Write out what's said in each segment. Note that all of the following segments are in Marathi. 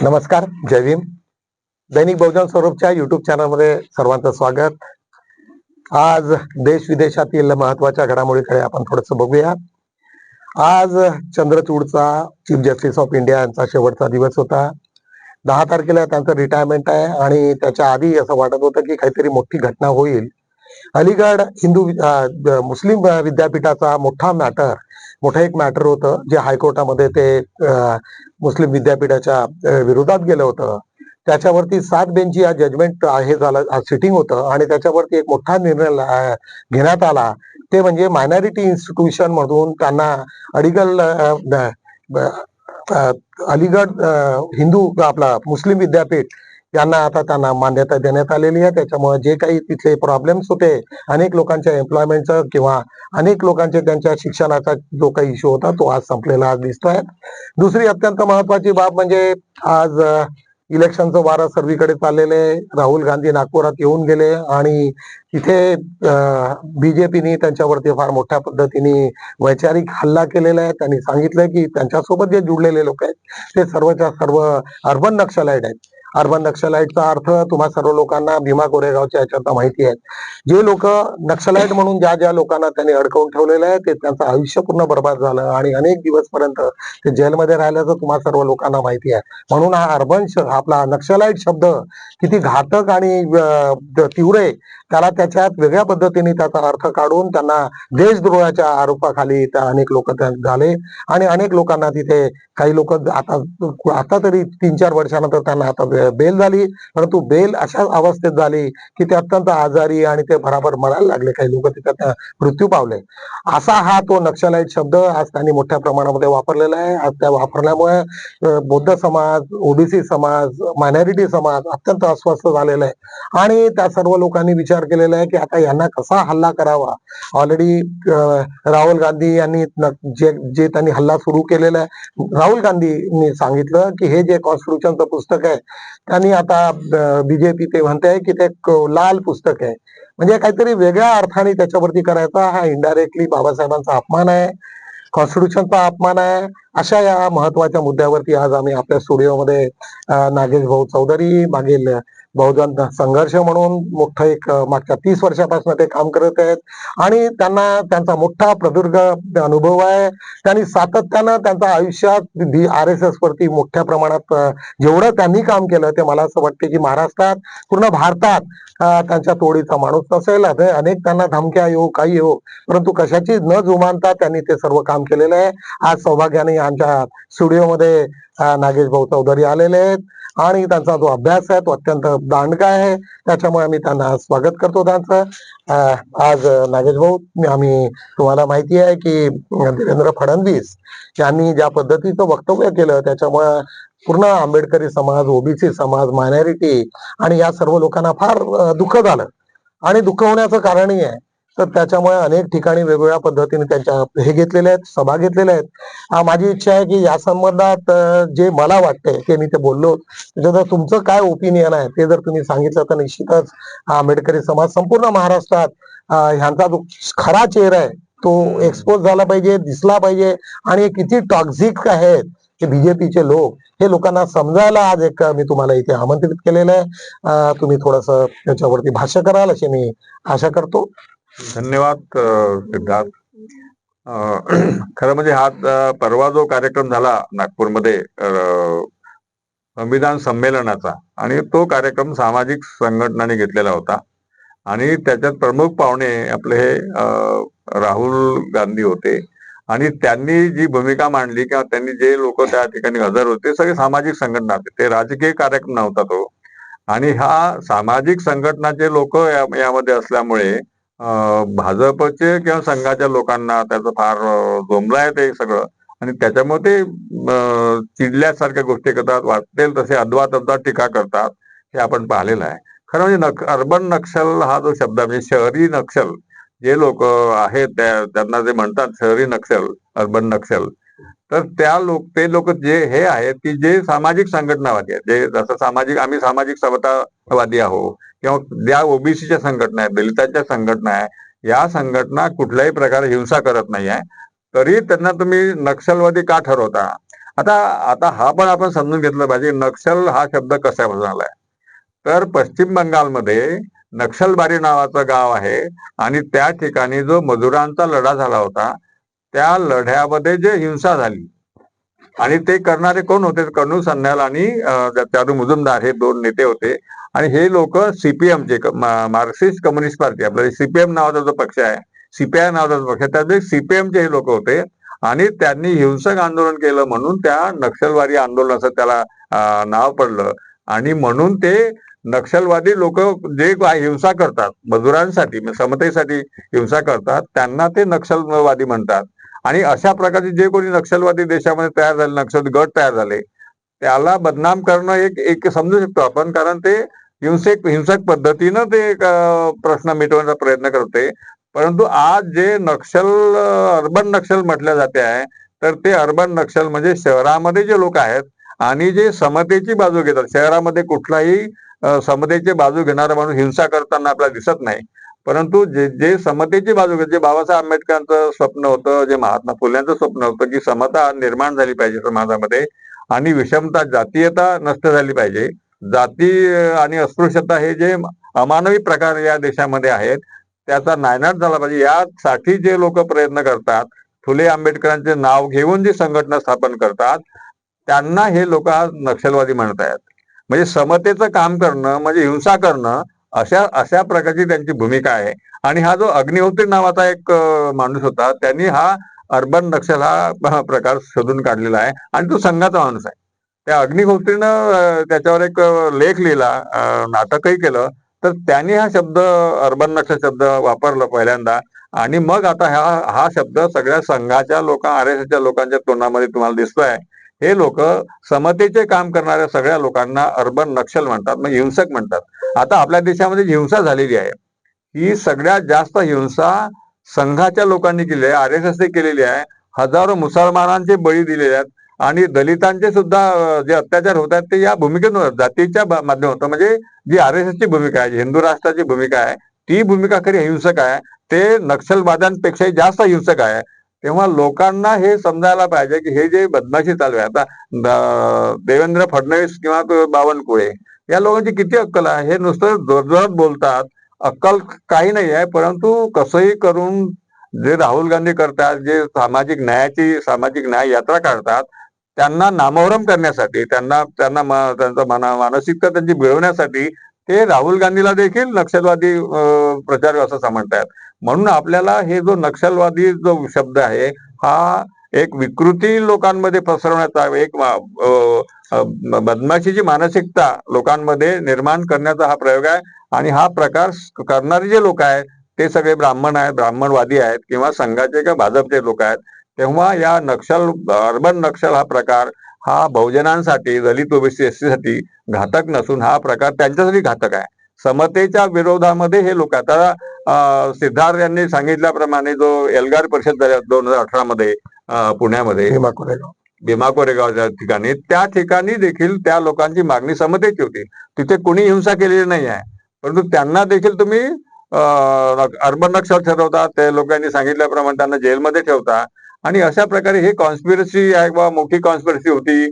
नमस्कार, जय भीम. दैनिक बहुजन स्वरूपच्या युट्यूब चॅनलमध्ये सर्वांचं स्वागत. आज देश विदेशातील महत्वाच्या घडामोडीकडे आपण थोडंसं बघूया. आज चंद्रचूडचा चीफ जस्टिस ऑफ इंडिया यांचा शेवटचा दिवस होता. 10 तारखेला त्यांचं रिटायरमेंट आहे आणि त्याच्या आधी असं वाटत होतं की काहीतरी मोठी घटना होईल. अलीगड मुस्लिम विद्यापीठाचा मोठं एक मॅटर होतं, जे हायकोर्टामध्ये ते मुस्लिम विद्यापीठाच्या विरोधात गेलं होतं. त्याच्यावरती 7 बेंची या जजमेंट हे झालं, सिटिंग होतं आणि त्याच्यावरती एक मोठा निर्णय घेण्यात आला. ते म्हणजे मायनॉरिटी इन्स्टिट्यूशन मधून त्यांना अलीगड हिंदू आपला मुस्लिम विद्यापीठ यांना आता त्यांना मान्यता देण्यात आलेली आहे. त्याच्यामुळे जे काही तिथले प्रॉब्लेम्स होते, अनेक लोकांच्या एम्प्लॉयमेंटचं किंवा अनेक लोकांचे त्यांच्या शिक्षणाचा जो काही इश्यू होता तो आज संपलेला आज दिसतोय. दुसरी अत्यंत महत्वाची बाब म्हणजे आज इलेक्शनचं वारं सर्वीकडे चाललेलं आहे. राहुल गांधी नागपुरात येऊन गेले आणि तिथे बीजेपीने त्यांच्यावरती फार मोठ्या पद्धतीने वैचारिक हल्ला केलेला आहे. त्यांनी सांगितलं की त्यांच्यासोबत जे जुडलेले लोक आहेत ते सर्वच्या सर्व अर्बन नक्षलाइट आहेत. अर्बन नक्षलाइटचा अर्थ तुम्हा सर्व लोकांना भीमा कोरेगावच्या याच्यात माहिती आहे. जे लोक नक्षलाइट म्हणून ज्या लोकांना त्यांनी अडकवून ठेवलेलं आहे ते त्यांचं आयुष्य पूर्ण बर्बाद झालं आणि अनेक दिवसपर्यंत ते जेलमध्ये राहिल्याचं तुम्हा सर्व लोकांना माहिती आहे. म्हणून हा आपला नक्षलाइट शब्द किती घातक आणि तीव्र आहे, त्याला त्याच्यात वेगळ्या पद्धतीने त्याचा अर्थ काढून त्यांना देशद्रोहाच्या आरोपाखाली त्या अनेक लोक झाले आणि अनेक लोकांना तिथे काही लोक आता तरी 3-4 वर्षानंतर त्यांना आता बेल झाली, परंतु बेल अशा अवस्थेत झाली की ते अत्यंत आजारी आणि ते भराभर मरायला लागले. काही लोक तिथे मृत्यू पावले. असा हा तो नक्षलाइट शब्द आज त्यांनी मोठ्या प्रमाणामध्ये वापरलेला आहे. आज त्या वापरल्यामुळे बौद्ध समाज, ओबीसी समाज, मायनॉरिटी समाज अत्यंत अस्वस्थ झालेला आहे आणि त्या सर्व लोकांनी विचार केलेला आहे की आता यांना कसा हल्ला करावा. ऑलरेडी राहुल गांधी यांनी जे त्यांनी हल्ला सुरू केलेला आहे, राहुल गांधींनी सांगितलं की हे जे कॉन्स्टिट्यूशनचं पुस्तक आहे त्यांनी आता बीजेपी ते म्हणते की ते लाल पुस्तक आहे, म्हणजे काहीतरी वेगळ्या अर्थाने त्याच्यावरती करायचा. हा इनडायरेक्टली बाबासाहेबांचा अपमान आहे, कॉन्स्टिट्यूशनचा अपमान आहे. अशा या महत्वाच्या मुद्द्यावरती आज आम्ही आपल्या स्टुडिओमध्ये नागेश भाऊ चौधरी मागील बहुजन संघर्ष म्हणून मोठं एक मागच्या 30 वर्षापासून ते काम करत आहेत आणि त्यांना त्यांचा मोठा प्रदीर्घ अनुभव आहे. त्यांनी सातत्यानं त्यांच्या आयुष्यात RSS वरती मोठ्या प्रमाणात जेवढं त्यांनी काम केलं ते मला असं वाटतं की महाराष्ट्रात, पूर्ण भारतात त्यांच्या तोडीचा माणूस नसेल. अनेक त्यांना धमक्या येऊ, काही येऊ, परंतु कशाची न जुमानता त्यांनी ते सर्व काम केलेलं आहे. आज सौभाग्याने आमच्या स्टुडिओमध्ये नागेश भाऊ चौधरी आलेले आहेत आणि त्यांचा जो अभ्यास आहे तो अत्यंत दांडगा आहे, त्याच्यामुळे आम्ही त्यांना स्वागत करतो त्यांचं. आज नागेश भाऊ, तुम्हाला माहिती आहे की देवेंद्र फडणवीस यांनी ज्या पद्धतीचं वक्तव्य केलं त्याच्यामुळे पूर्ण आंबेडकरी समाज, ओबीसी समाज, मायनॉरिटी आणि या सर्व लोकांना फार दुःख झालं आणि दुःख होण्याचं कारणही आहे. तर त्याच्यामुळे अनेक ठिकाणी वेगवेगळ्या पद्धतीने त्यांच्या हे घेतलेले आहेत, सभा घेतलेल्या आहेत. माझी इच्छा आहे की या संबंधात जे मला वाटतंय ते मी ते बोललो, त्याच्यात तुमचं काय ओपिनियन आहे ते जर तुम्ही सांगितलं तर निश्चितच आंबेडकरी समाज संपूर्ण महाराष्ट्रात ह्यांचा जो खरा चेहरा आहे तो एक्सपोज झाला पाहिजे, दिसला पाहिजे आणि किती टॉक्झिक आहेत हे बीजेपीचे लोक, हे लोकांना समजायला आज एक मी तुम्हाला इथे आमंत्रित केलेलं आहे. तुम्ही थोडस त्याच्यावरती भाष्य कराल अशी मी आशा करतो. धन्यवाद सिद्धार्थ. खरं म्हणजे हा परवा जो कार्यक्रम झाला नागपूरमध्ये संविधान संमेलनाचा, आणि तो कार्यक्रम सामाजिक संघटनांनी घेतलेला होता आणि त्याच्यात प्रमुख पाहुणे आपले हे राहुल गांधी होते आणि त्यांनी जी भूमिका मांडली किंवा त्यांनी जे लोक त्या ठिकाणी हजर होते सगळे सामाजिक संघटना होते. ते राजकीय कार्यक्रम नव्हता तो. आणि हा सामाजिक संघटनाचे लोक यामध्ये असल्यामुळे भाजपचे किंवा संघाच्या लोकांना त्याचं फार जोमलं आहे ते सगळं, आणि त्याच्यामुळे ते चिडल्यासारख्या गोष्टी करतात, वाटेल तसे अद्वा टीका करतात, हे आपण पाहिलेलं आहे. खरं म्हणजे अर्बन नक्षल हा जो शब्द म्हणजे शहरी नक्षल जे लोक आहेत त्यांना जे म्हणतात शहरी नक्षल, अर्बन नक्षल, तर ते लोक जे हे आहेत की जे सामाजिक संघटनावादी आहेत, जे जसं आम्ही सामाजिक समतावादी आहोत किंवा ज्या ओबीसीच्या संघटना आहेत, दलितांच्या संघटना आहे, या संघटना कुठल्याही प्रकारे हिंसा करत नाही आहे, तरी त्यांना तुम्ही नक्षलवादी का ठरवता? आता आता हा पण आपण समजून घेतलं पाहिजे, नक्षल हा शब्द कशापासून आलाय. तर पश्चिम बंगालमध्ये नक्षलबारी नावाचं गाव आहे आणि त्या ठिकाणी जो मजुरांचा लढा झाला होता, त्या लढ्यामध्ये जे हिंसा झाली आणि ते करणारे कोण होते, कनू सन्याल आणि चारू मुजुमदार हे दोन नेते होते. आणि हे लोक सीपीएमचे मार्क्सिस्ट कम्युनिस्ट पार्टी, आपला सीपीएम नावाचा जो पक्ष आहे, सीपीआय नावाचा जो पक्ष आहे, त्यातले सीपीएमचे हे लोक होते. आणि त्यांनी हिंसक आंदोलन केलं म्हणून त्या नक्षलवादी आंदोलनाचं त्याला नाव पडलं. आणि म्हणून ते नक्षलवादी लोक जे हिंसा करतात मजुरांसाठी, समतेसाठी हिंसा करतात, त्यांना ते नक्षलवादी म्हणतात. आणि अशा प्रकारचे जे कोणी नक्षलवादी देशामध्ये तयार झाले, नक्षलवादी गट तयार झाले, त्याला बदनाम करणं एक समजू शकतो आपण, कारण ते हिंसक पद्धतीनं ते एक प्रश्न मिटवण्याचा प्रयत्न करते. परंतु आज जे नक्षल अर्बन नक्षल म्हटल्या जाते आहे, तर ते अर्बन नक्षल म्हणजे शहरामध्ये जे लोक आहेत आणि जे समतेची बाजू घेतात. शहरामध्ये कुठलाही समतेची बाजू घेणारा माणूस हिंसा करताना आपल्याला दिसत नाही. परंतु जे समतेची बाजू घेत, जे बाबासाहेब आंबेडकरांचं स्वप्न होतं, जे महात्मा फुल्यांचं स्वप्न होतं की समता निर्माण झाली पाहिजे समाजामध्ये आणि विषमता, जातीयता नष्ट झाली पाहिजे, जाती आणि अस्पृश्यता हे जे अमानवी प्रकार या देशामध्ये आहेत त्याचा नायनाट झाला पाहिजे, यासाठी जे लोक प्रयत्न करतात, फुले आंबेडकरांचे नाव घेऊन जी संघटना स्थापन करतात, त्यांना हे लोक आज नक्षलवादी म्हणतायत. म्हणजे समतेचं काम करणं म्हणजे हिंसा करणं, अशा अशा प्रकारची त्यांची भूमिका आहे. आणि हा जो अग्निहोत्री नावाचा एक माणूस होता, त्यांनी हा अर्बन नक्षल हा प्रकार शोधून काढलेला आहे आणि तो संघाचा माणूस आहे. त्या अग्निहोत्रीनं त्याच्यावर एक लेख लिहिला, नाटकही केलं. तर त्यांनी हा शब्द अर्बन नक्षल शब्द वापरला पहिल्यांदा. आणि मग आता हा शब्द सगळ्या संघाच्या RSSच्या लोकांच्या तोंडामध्ये तुम्हाला दिसतोय. हे लोक समतेचे काम करणाऱ्या सगळ्या लोकांना अर्बन नक्षल म्हणतात, म्हणजे हिंसक म्हणतात. आता आपल्या देशामध्ये जी हिंसा झालेली आहे, ही सगळ्यात जास्त हिंसा संघाच्या लोकांनी केली आहे, RSSने केलेली आहे. हजारो मुसलमानांचे बळी दिलेले आहेत आणि दलितांचे सुद्धा जे अत्याचार होत आहेत ते या भूमिकेतून जातीच्या माध्यमातून, म्हणजे जी RSSची भूमिका आहे, हिंदू राष्ट्राची भूमिका आहे, ती भूमिका खरी हिंसक आहे. ते नक्षलवाद्यांपेक्षाही जास्त हिंसक आहे. तेव्हा लोकांना हे समजायला पाहिजे की हे जे बदमाशी चालू आहे, आता देवेंद्र फडणवीस किंवा बावनकुळे या लोकांची किती अक्कल आहे, हे नुसतं जोरजोरात बोलतात, अक्कल काही नाही आहे. परंतु कसंही करून जे राहुल गांधी करतात, जे सामाजिक न्याय यात्रा काढतात, त्यांना नामोहरम करण्यासाठी, त्यांना मानसिकता त्यांची मिळवण्यासाठी ते राहुल गांधीला देखील नक्षलवादी प्रचारक असं म्हणतात. म्हणून आपल्याला हे जो नक्षलवादी जो शब्द आहे, हा एक विकृती लोकांमध्ये पसरवण्याचा, एक बदमाशीची मानसिकता लोकांमध्ये निर्माण करण्याचा हा प्रयोग आहे. आणि हा प्रकार करणारे जे लोक आहेत ते सगळे ब्राह्मण आहेत, ब्राह्मणवादी आहेत किंवा संघाचे किंवा भाजपचे लोक आहेत. तेव्हा या अर्बन नक्षल हा प्रकार हा बहुजनांसाठी, दलित OBC SC साठी घातक नसून हा प्रकार त्यांच्यासाठी घातक आहे. समतेच्या विरोधामध्ये हे लोक, आता सिद्धार्थ यांनी सांगितल्याप्रमाणे जो एल्गार परिषद झाल्या 2018 मध्ये पुण्यामध्ये भीमा कोरेगावच्या ठिकाणी, त्या ठिकाणी देखील त्या लोकांची मागणी समतेची होती. तिथे कुणी हिंसा केलेली नाही आहे, परंतु त्यांना देखील तुम्ही अर्बन नक्षल ठरवता, त्या लोकांनी सांगितल्याप्रमाणे त्यांना जेलमध्ये ठेवता. आणि अशा प्रकारे हे कॉन्स्पिरसी आहे किंवा मोठी कॉन्स्पिरसी होती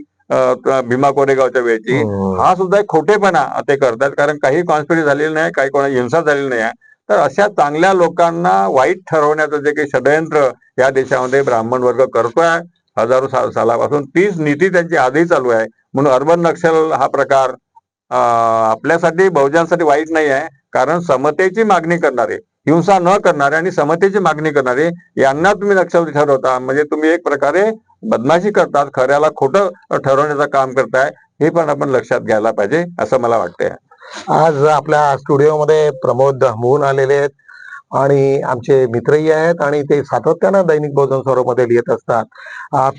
भीमा कोरेगावच्या वेळची. हा सुद्धा एक खोटेपणा ते करतात, कारण काही कॉन्स्पिरसी झालेली नाही, काही कोणा हिंसा झालेली नाही. तर अशा चांगल्या लोकांना वाईट ठरवण्याचं जे काही षडयंत्र या देशामध्ये ब्राह्मण वर्ग करतोय हजारो सालापासून, तीच नीती त्यांची आजही चालू आहे. म्हणून अर्बन नक्षल हा प्रकार आपल्यासाठी, बहुजनांसाठी वाईट नाही आहे. कारण समतेची मागणी करणारे, हिंसा न करणारे आणि समतेची मागणी करणारे यांना तुम्ही नक्षल ठरवता, म्हणजे तुम्ही एक प्रकारे बदमाशी करतात, खऱ्याला खोटं ठरवण्याचं काम करताय. हे पण आपण लक्षात घ्यायला पाहिजे असं मला वाटतंय. आज आपल्या स्टुडिओमध्ये प्रमोद मोहन आलेले आहेत आणि आमचे मित्रही आहेत आणि ते सातत्यानं दैनिक बहुजन स्वरूपमध्ये लिहित असतात.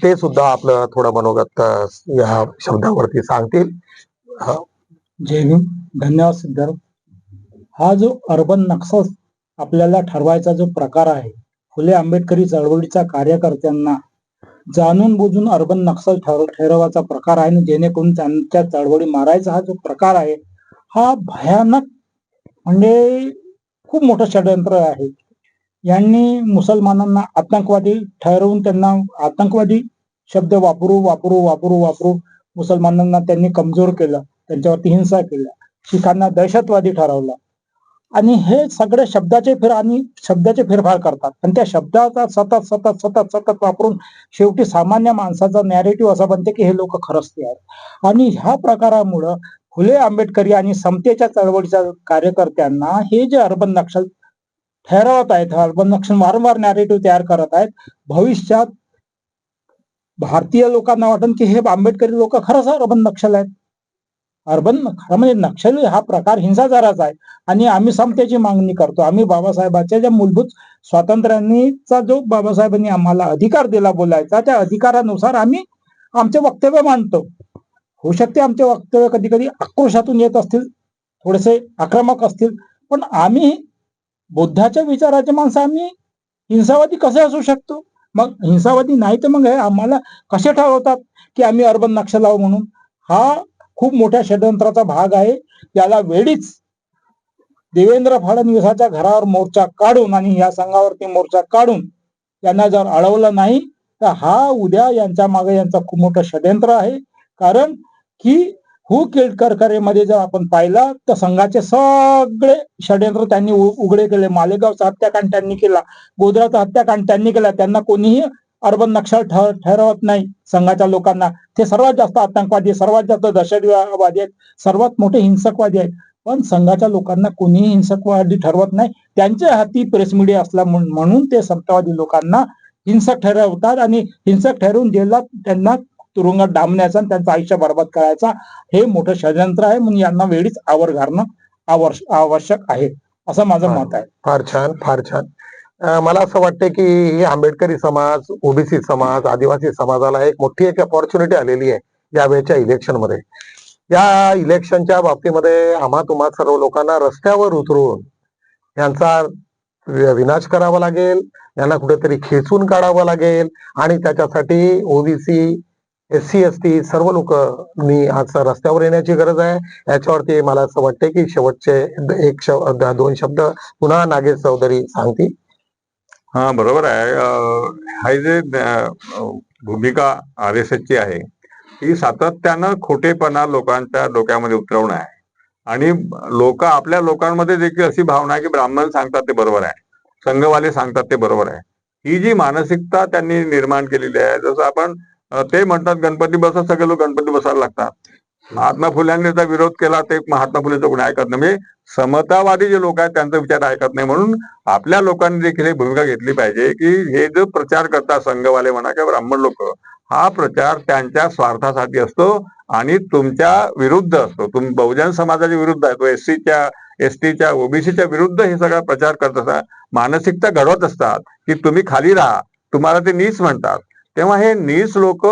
ते सुद्धा आपलं थोडं मनोगत या शब्दावरती सांगतील. जय भीम. धन्यवाद सिद्धार्थ. हा जो अर्बन नक्षल आपल्याला ठरवायचा जो प्रकार आहे, फुले आंबेडकरी चळवळीच्या कार्यकर्त्यांना जाणून बुजून अर्बन नक्षल ठरवायचा प्रकार आहे, जेणेकरून त्यांच्या चळवळी मारायचा हा जो प्रकार आहे, हा भयानक, म्हणजे खूप मोठं षडयंत्र आहे. यांनी मुसलमानांना आतंकवादी ठरवून त्यांना आतंकवादी शब्द वापरू वापरू वापरू वापरू मुसलमानांना त्यांनी कमजोर केलं, त्यांच्यावरती हिंसा केल्या, शिखांना दहशतवादी ठरवलं आणि हे सगळे शब्दाचे फेरफार करतात आणि त्या शब्दाचा सतत सतत सतत सतत वापरून शेवटी सामान्य माणसाचा नॅरेटिव्ह असा बनते की हे लोक खरंच ते आहेत. आणि ह्या प्रकारामुळं फुले आंबेडकरी आणि समतेच्या चळवळीच्या कार्यकर्त्यांना हे जे अर्बन नक्षल ठरवत आहेत, अर्बन नक्षल वारंवार नॅरेटिव्ह तयार करत आहेत, भविष्यात भारतीय लोकांना वाटतं की हे आंबेडकरी लोक खरंच अर्बन नक्षल आहेत. म्हणजे नक्षली हा प्रकार हिंसाचाराचा आहे आणि आम्ही समतेची मागणी करतो. आम्ही बाबासाहेबांच्या ज्या मूलभूत स्वातंत्र्यांचा जो बाबासाहेबांनी आम्हाला अधिकार दिला बोलायचा, त्या अधिकारानुसार आम्ही आमचे वक्तव्य मांडतो. होऊ शकते आमचे वक्तव्य कधी कधी आक्रोशातून येत असतील, थोडेसे आक्रमक असतील, पण आम्ही बुद्धाच्या विचाराचे माणसं, आम्ही हिंसावादी कसे असू शकतो? मग हिंसावादी नाही तर मग हे आम्हाला कसे ठरवतात की आम्ही अर्बन नक्षल आहोत म्हणून? हा खूप मोठ्या षडयंत्राचा भाग आहे. याला वेळीच देवेंद्र फडणवीसाच्या घरावर मोर्चा काढून आणि या संघावरती मोर्चा काढून यांना जर अडवलं नाही तर हा उद्या यांच्या मागे यांचं खूप मोठं षडयंत्र आहे. कारण की हू केळकरमध्ये जर आपण पाहिलं तर संघाचे सगळे षडयंत्र त्यांनी उघडे केले. मालेगावचा हत्याकांड त्यांनी केला, गोध्राचा हत्याकांड त्यांनी केला. त्यांना कोणीही अर्बन नक्षल ठरवत नाही. संघाच्या लोकांना ते सर्वात जास्त आतंकवादी, सर्वात जास्त दहशतवादी आहेत, सर्वात मोठे हिंसकवादी आहेत. पण संघाच्या लोकांना कोणीही हिंसकवादी ठरवत नाही. त्यांच्या हाती प्रेस मीडिया असला म्हणून ते समतावादी लोकांना हिंसक ठरवतात आणि हिंसक ठरवून जेलात त्यांना तुरुंगात डांबण्याचा आणि त्यांचं आयुष्य बर्बाद करायचा हे मोठं षडयंत्र आहे. म्हणून यांना वेळीच आवर घालणं आवश्यक आहे, असं माझं मत आहे. फार छान, फार छान. मला असं वाटतं की हे आंबेडकरी समाज, ओबीसी समाज, आदिवासी समाजाला एक मोठी अपॉर्च्युनिटी आलेली आहे यावेळेच्या इलेक्शनमध्ये. या इलेक्शनच्या बाबतीमध्ये तुम्हा सर्व लोकांना रस्त्यावर उतरून यांचा विनाश करावा लागेल, यांना कुठेतरी खेचून काढावं लागेल आणि त्याच्यासाठी ओबीसी, SC ST सर्व लोकांनी आज रस्त्यावर येण्याची गरज आहे. याच्यावरती मला असं वाटतं की शेवटचे दोन शब्द पुन्हा नागेश चौधरी सांगतील. हा, बरोबर आहे. हा जे भूमिका RSS ची आहे ही सातत्यानं खोटेपणा लोकांच्या डोक्यामध्ये उतरवणं आहे आणि आपल्या लोकांमध्ये देखील अशी भावना आहे की ब्राह्मण सांगतात ते बरोबर आहे, संघवाले सांगतात ते बरोबर आहे. ही जी मानसिकता त्यांनी निर्माण केलेली आहे, जसं आपण ते म्हणतात गणपती बसा, सगळे लोक गणपती बसायला लागतात. महात्मा फुल्यांनी त्याचा विरोध केला, ते महात्मा फुलेचं कोणी ऐकत नाही. म्हणजे समतावादी जे लोक आहेत त्यांचा विचार ऐकत नाही. म्हणून आपल्या लोकांनी देखील ही भूमिका घेतली पाहिजे की हे जो प्रचार करतात संघवाले म्हणा किंवा ब्राह्मण लोक, हा प्रचार त्यांच्या स्वार्थासाठी असतो आणि तुमच्या विरुद्ध असतो. तुम्ही बहुजन समाजाच्या विरुद्ध आहे, तो SCच्या, STच्या, OBCच्या विरुद्ध हे सगळा प्रचार करत असतात, मानसिकता घडवत असतात की तुम्ही खाली राहा, तुम्हाला ते नीच म्हणतात. तेव्हा हे नीच लोक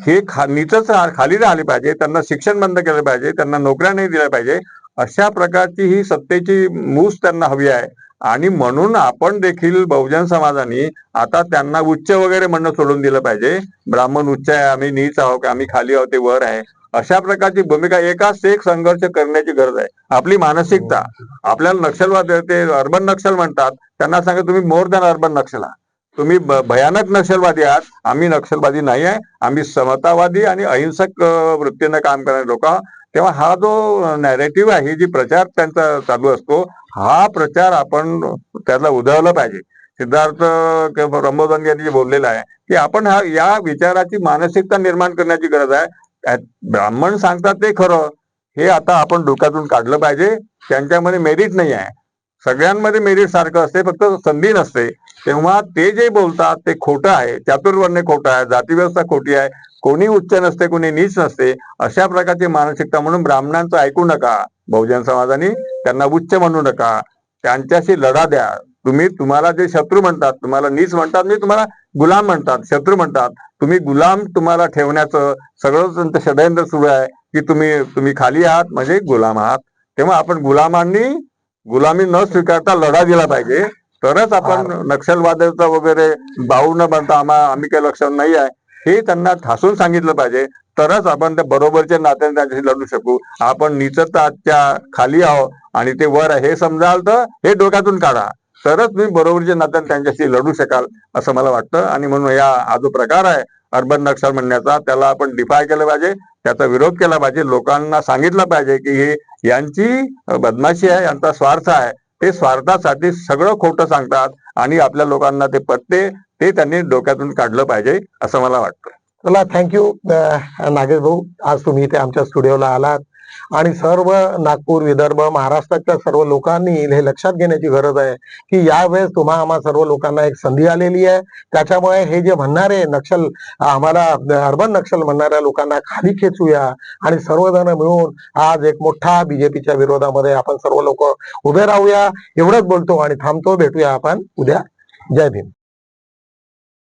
हे नीचच खाली राहिले पाहिजे, त्यांना शिक्षण बंद केलं पाहिजे, त्यांना नोकऱ्या नाही दिल्या पाहिजे. अशा प्रकारची ही सत्तेची मूस त्यांना हवी आहे आणि म्हणून आपण देखील बहुजन समाजाने आता त्यांना उच्च वगैरे म्हणणं सोडून दिलं पाहिजे. ब्राह्मण उच्च आहे, आम्ही नीच आहोत, आम्ही खाली आहोत, ते वर आहे, अशा प्रकारची भूमिका एकाच एक संघर्ष करण्याची गरज आहे. आपली मानसिकता, आपल्याला नक्षलवाद ते अर्बन नक्षल म्हणतात, त्यांना सांगा तुम्ही मोर दॅन अर्बन नक्षल आहात, तुम्ही भयानक नक्षलवादी आहात. आम्ही नक्षलवादी नाही आहे, आम्ही समतावादी आणि अहिंसक वृत्तीनं काम करणारे लोक. तेव्हा हा जो नॅरेटिव्ह आहे, ही जी प्रचार त्यांचा चालू असतो, हा प्रचार आपण त्याला उधळलं पाहिजे. सिद्धार्थ ब्रह्मोदन यांनी जे बोललेलं आहे की आपण या विचाराची मानसिकता निर्माण करण्याची गरज आहे. ब्राह्मण सांगतात ते खरं, हे आता आपण डोक्यातून काढलं पाहिजे. त्यांच्यामध्ये मेरिट नाही आहे, सगळ्यांमध्ये मेरिट सारखं असते, फक्त संधी नसते. तेव्हा ते जे बोलतात ते खोटं आहे, चातुर्वर्ण्य खोटं आहे, जातीव्यवस्था खोटी आहे, कोणी उच्च नसते, कोणी नीच नसते, अशा प्रकारची मानसिकता. म्हणून ब्राह्मणांचं ऐकू नका, बहुजन समाजाने त्यांना उच्च म्हणू नका, त्यांच्याशी लढा द्या. तुम्हाला जे शत्रू म्हणतात, तुम्हाला नीच म्हणतात, मी तुम्हाला गुलाम म्हणतात, शत्रू म्हणतात. गुलाम तुम्हाला ठेवण्याचं सगळं त्यांचं षडयंत्र सुरू आहे की तुम्ही खाली आहात म्हणजे गुलाम आहात. तेव्हा आपण गुलामी न स्वीकारता लढा दिला पाहिजे, तरच आपण नक्षलवादाचा वगैरे बाऊ न बनता आम्ही काही लक्ष नाही आहे हे त्यांना ठासून सांगितलं पाहिजे. तरच आपण त्या बरोबरच्या नात्याने त्यांच्याशी लढू शकू. आपण नीचताच्या खाली आहोत आणि ते वर आहे हे समजाल तर हे डोक्यातून काढा, तरच तुम्ही बरोबरच्या नात्याने त्यांच्याशी लढू शकाल असं मला वाटतं. आणि म्हणून हा जो प्रकार आहे अर्बन नक्षल म्हणण्याचा, त्याला आपण डिफाय केलं पाहिजे, त्याचा विरोध केला पाहिजे, लोकांना सांगितलं पाहिजे की हे यांची बदमाशी आहे, यांचा स्वार्थ आहे, ते स्वार्थासाठी सगळं खोटं सांगतात आणि आपल्या लोकांना ते पटते, ते त्यांनी डोक्यातून काढलं पाहिजे असं मला वाटतं. चला, थँक्यू नागेश भाऊ, आज तुम्ही इथे आमच्या स्टुडिओला आलात आणि सर्व नागपूर, विदर्भ, महाराष्ट्राच्या सर्व लोकांनी हे लक्षात घेण्याची गरज आहे की यावेळेस आम्हा सर्व लोकांना एक संधी आलेली आहे. त्याच्यामुळे हे जे म्हणणारे नक्षल, आम्हाला अर्बन नक्षल म्हणणाऱ्या लोकांना खाली खेचूया आणि सर्वजण मिळून आज एक मोठा बीजेपीच्या विरोधामध्ये आपण सर्व लोक उभे राहूया. एवढंच बोलतो आणि थांबतो. भेटूया आपण उद्या. जय भीम.